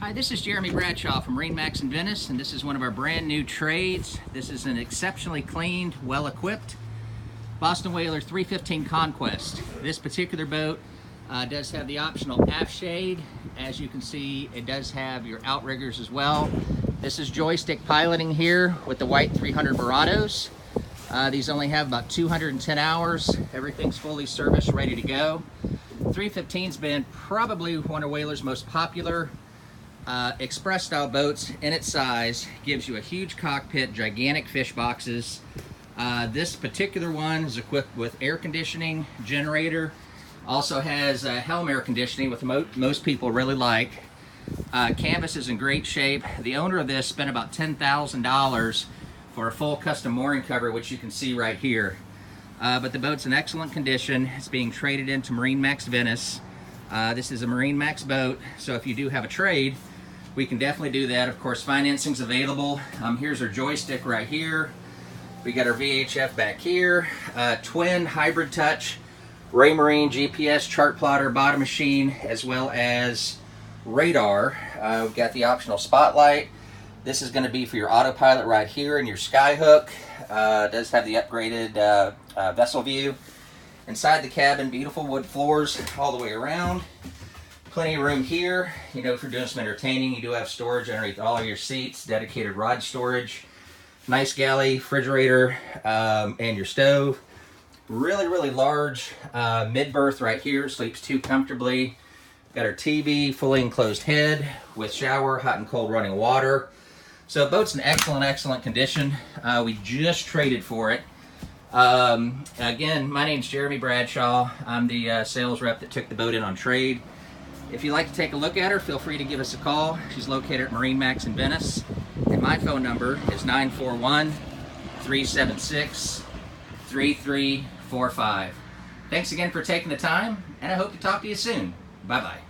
Hi, this is Jeremy Bradshaw from MarineMax in Venice, and this is one of our brand new trades. This is an exceptionally cleaned, well-equipped Boston Whaler 315 Conquest. This particular boat does have the optional aft shade. As you can see, it does have your outriggers as well. This is joystick piloting here with the white 300 Verados. These only have about 210 hours. Everything's fully serviced, ready to go. 315's been probably one of Whaler's most popular express style boats in its size. Gives you a huge cockpit, gigantic fish boxes. This particular one is equipped with air conditioning, generator, also has helm air conditioning, which most people really like. Canvas is in great shape. The owner of this spent about $10,000 for a full custom mooring cover, which you can see right here. But the boat's in excellent condition. It's being traded into MarineMax Venice. This is a MarineMax boat, so if you do have a trade, we can definitely do that. Of course, financing's available. Here's our joystick right here. We got our VHF back here. Twin hybrid touch, Raymarine GPS chart plotter bottom machine, as well as radar. We've got the optional spotlight. This is going to be for your autopilot right here and your skyhook. It does have the upgraded vessel view. Inside the cabin, beautiful wood floors all the way around. Plenty of room here. You know, if you're doing some entertaining, you do have storage underneath all of your seats, dedicated rod storage. Nice galley, refrigerator, and your stove. Really large mid-berth right here. Sleeps two comfortably. Got our TV, fully enclosed head with shower, hot and cold running water. So the boat's in excellent condition. We just traded for it. Again, my name's Jeremy Bradshaw. I'm the sales rep that took the boat in on trade. If you'd like to take a look at her, feel free to give us a call. She's located at MarineMax in Venice. And my phone number is 941-376-3345. Thanks again for taking the time, and I hope to talk to you soon. Bye-bye.